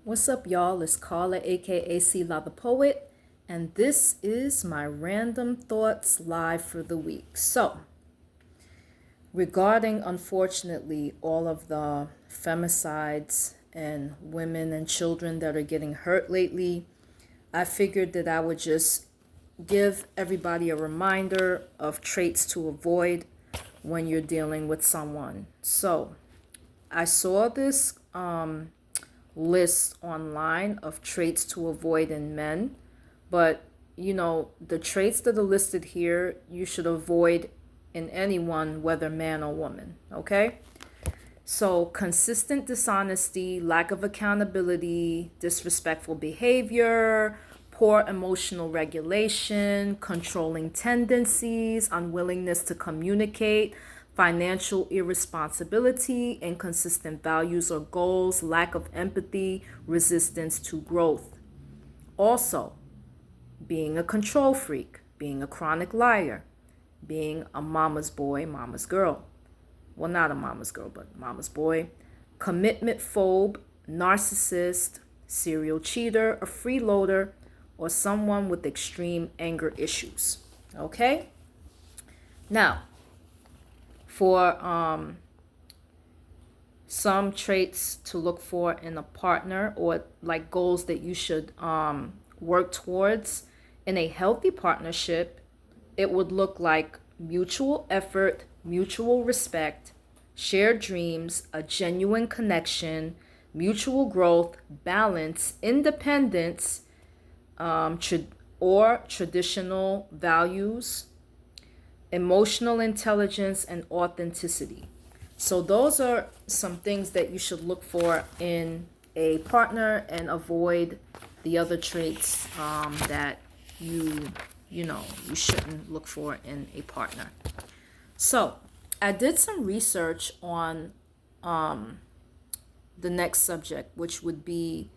What's up, y'all? It's Carla, aka La the Poet, and this is my random thoughts live for the week. So, regarding unfortunately all of the femicides and women and children that are getting hurt lately, I figured that I would just give everybody a reminder of traits to avoid when you're dealing with someone. So, I saw this list online of traits to avoid in men, but the traits that are listed here you should avoid in anyone, whether man or woman. Okay, so consistent dishonesty, lack of accountability, disrespectful behavior, poor emotional regulation, controlling tendencies, unwillingness to communicate, financial irresponsibility, inconsistent values or goals, lack of empathy, resistance to growth. Also, being a control freak, being a chronic liar, being a mama's boy, mama's girl. Well, not a mama's girl, but mama's boy. Commitment phobe, narcissist, serial cheater, a freeloader, or someone with extreme anger issues. Okay? Now, for some traits to look for in a partner, or like goals that you should work towards in a healthy partnership, it would look like mutual effort, mutual respect, shared dreams, a genuine connection, mutual growth, balance, independence, or traditional values, emotional intelligence, and authenticity. So those are some things that you should look for in a partner and avoid the other traits that you shouldn't look for in a partner. So I did some research on the next subject, which would be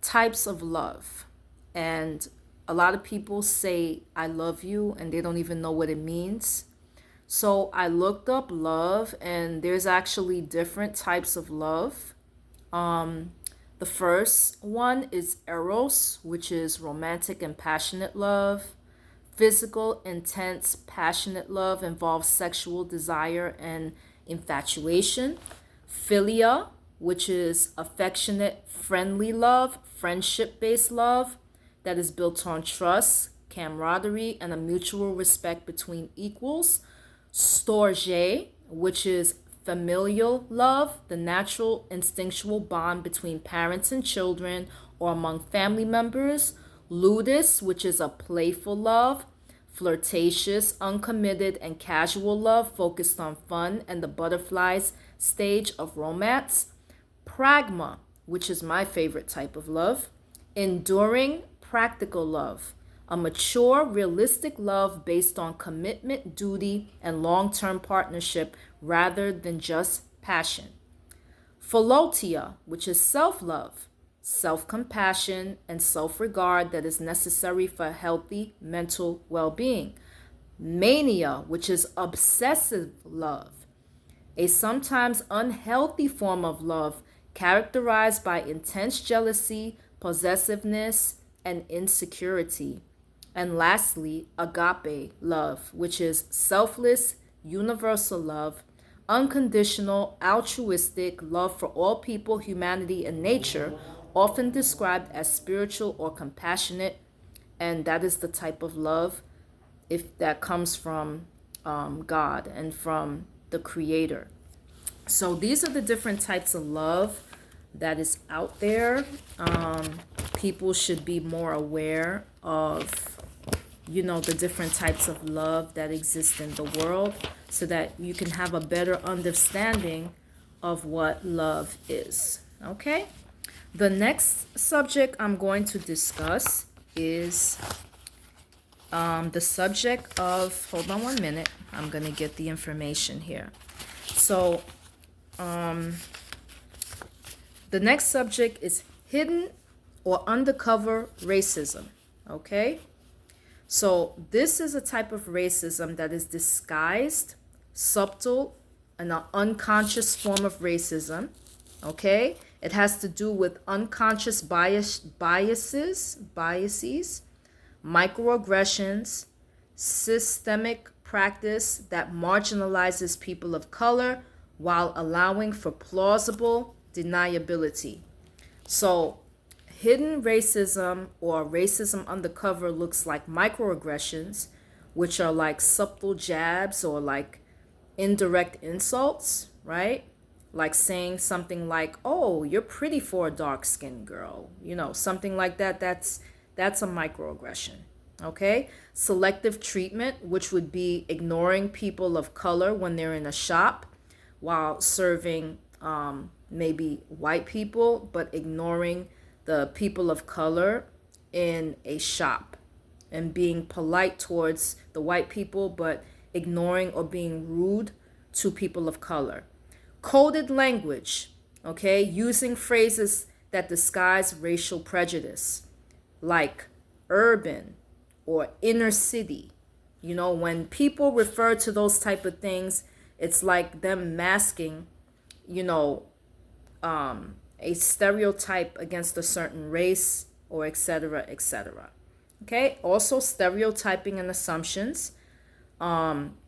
types of love. And a lot of people say I love you and they don't even know what it means. So I looked up love, and there's actually different types of love. The first one is eros, which is romantic and passionate love. Physical, intense, passionate love involves sexual desire and infatuation. Philia, which is affectionate, friendly love, friendship based love that is built on trust, camaraderie, and a mutual respect between equals. Storge, which is familial love, the natural instinctual bond between parents and children or among family members. Ludus, which is a playful love. Flirtatious, uncommitted, and casual love focused on fun and the butterflies stage of romance. Pragma, which is my favorite type of love. Enduring, practical love, a mature, realistic love based on commitment, duty, and long-term partnership rather than just passion. Philotia, which is self-love, self-compassion, and self-regard that is necessary for healthy mental well-being. Mania, which is obsessive love, a sometimes unhealthy form of love characterized by intense jealousy, possessiveness, and insecurity. And lastly, agape love, which is selfless, universal love, unconditional, altruistic love for all people, humanity, and nature, often described as spiritual or compassionate. And that is the type of love if that comes from God and from the Creator. So these are the different types of love that is out there. People should be more aware of the different types of love that exist in the world, so that you can have a better understanding of what love is. Okay? The next subject I'm going to discuss is the subject of, hold on 1 minute, I'm going to get the information here. So, the next subject is hidden or undercover racism. Okay? So this is a type of racism that is disguised, subtle, and an unconscious form of racism. Okay? It has to do with unconscious biases, microaggressions, systemic practice that marginalizes people of color while allowing for plausible deniability. So, hidden racism or racism undercover looks like microaggressions, which are like subtle jabs or like indirect insults, right? Like saying something like, "Oh, you're pretty for a dark-skinned girl." Something like that. That's a microaggression. Okay? Selective treatment, which would be ignoring people of color when they're in a shop while serving maybe white people, but ignoring the people of color in a shop and being polite towards the white people, but ignoring or being rude to people of color. Coded language, okay, using phrases that disguise racial prejudice, like urban or inner city. When people refer to those type of things, it's like them masking, you know, a stereotype against a certain race or etc., etc. Okay, also stereotyping and assumptions,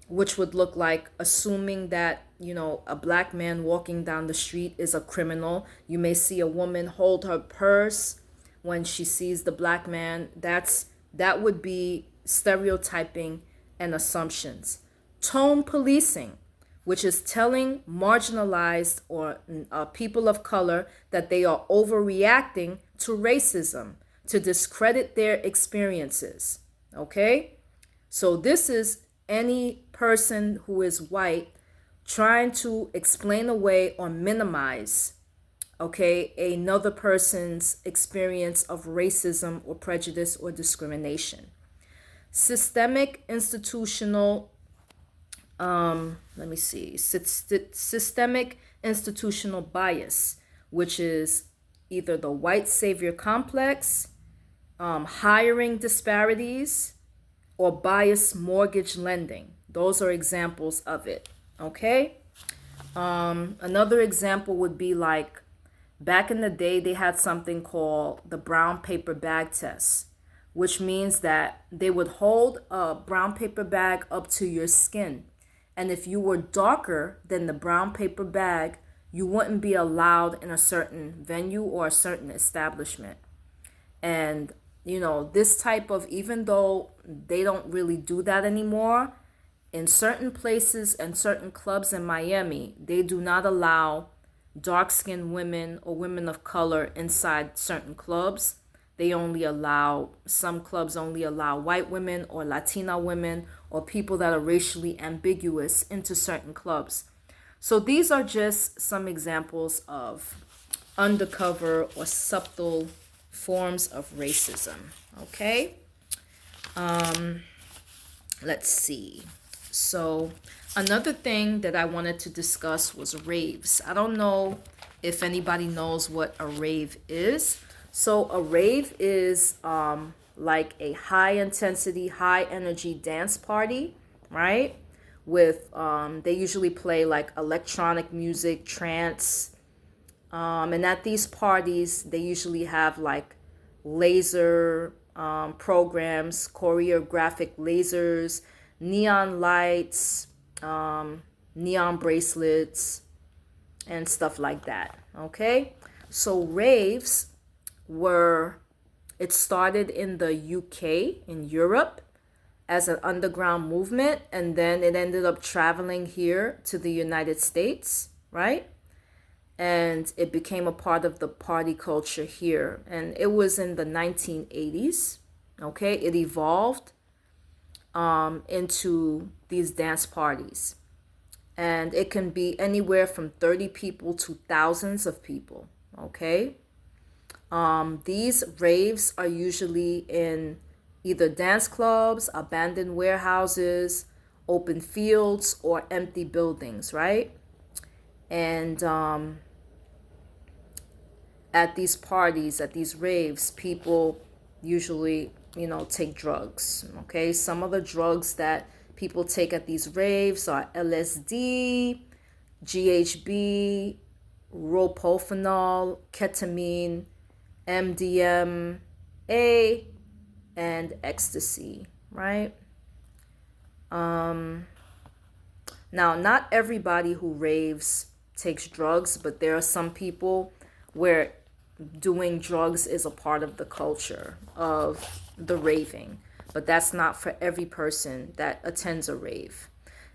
which would look like assuming that, a black man walking down the street is a criminal. You may see a woman hold her purse when she sees the black man. That would be stereotyping and assumptions. Tone policing, which is telling marginalized or people of color that they are overreacting to racism to discredit their experiences. Okay? So this is any person who is white trying to explain away or minimize, okay, another person's experience of racism or prejudice or discrimination. Systemic institutional systemic institutional bias, which is either the white savior complex, hiring disparities, or biased mortgage lending. Those are examples of it. Okay? Another example would be like back in the day, they had something called the brown paper bag test, which means that they would hold a brown paper bag up to your skin. And if you were darker than the brown paper bag, you wouldn't be allowed in a certain venue or a certain establishment. And, this type of, even though they don't really do that anymore, in certain places and certain clubs in Miami, they do not allow dark-skinned women or women of color inside certain clubs. Some clubs only allow white women or Latina women or people that are racially ambiguous into certain clubs. So these are just some examples of undercover or subtle forms of racism. Okay? Let's see. So another thing that I wanted to discuss was raves. I don't know if anybody knows what a rave is. So a rave is like a high intensity, high energy dance party, right? With they usually play like electronic music, trance. And at these parties, they usually have like laser programs, choreographic lasers, neon lights, neon bracelets, and stuff like that. Okay? So raves it started in the UK, in Europe, as an underground movement, and then it ended up traveling here to the United States, right? And it became a part of the party culture here. And it was in the 1980s, okay? It evolved into these dance parties. And it can be anywhere from 30 people to thousands of people, okay? These raves are usually in either dance clubs, abandoned warehouses, open fields, or empty buildings, right? And at these parties, at these raves, people usually, take drugs, okay? Some of the drugs that people take at these raves are LSD, GHB, propofol, ketamine, MDMA, and ecstasy, right? Now, not everybody who raves takes drugs, but there are some people where doing drugs is a part of the culture of the raving. But that's not for every person that attends a rave.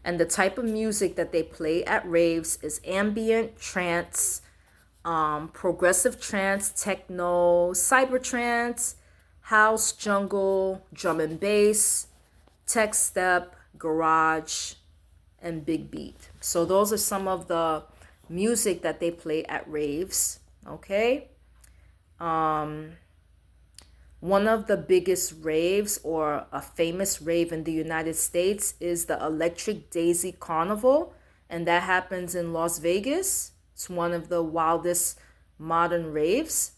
And the type of music that they play at raves is ambient, trance, progressive trance, techno, cyber trance, house, jungle, drum and bass, tech step, garage, and big beat. So those are some of the music that they play at raves. Okay. One of the biggest raves, or a famous rave in the United States, is the Electric Daisy Carnival, and that happens in Las Vegas. It's one of the wildest modern raves.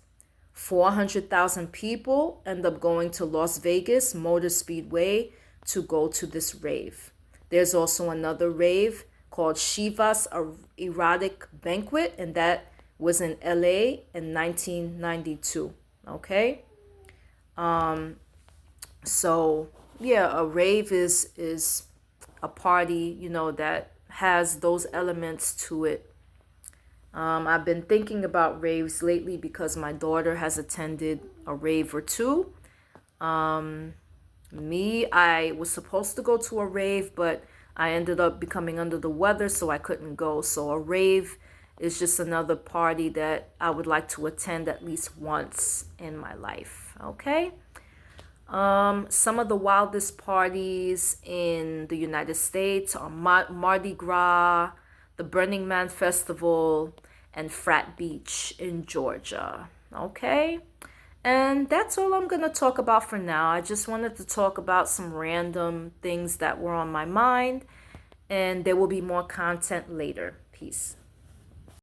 400,000 people end up going to Las Vegas Motor Speedway to go to this rave. There's also another rave called Shiva's Erotic Banquet, and that was in LA in 1992. Okay? So yeah, a rave is a party, that has those elements to it. I've been thinking about raves lately because my daughter has attended a rave or two. I was supposed to go to a rave, but I ended up becoming under the weather, so I couldn't go. So a rave is just another party that I would like to attend at least once in my life. Okay. Some of the wildest parties in the United States are Mardi Gras, the Burning Man Festival, and Frat Beach in Georgia. Okay? And that's all I'm going to talk about for now. I just wanted to talk about some random things that were on my mind, and there will be more content later. Peace.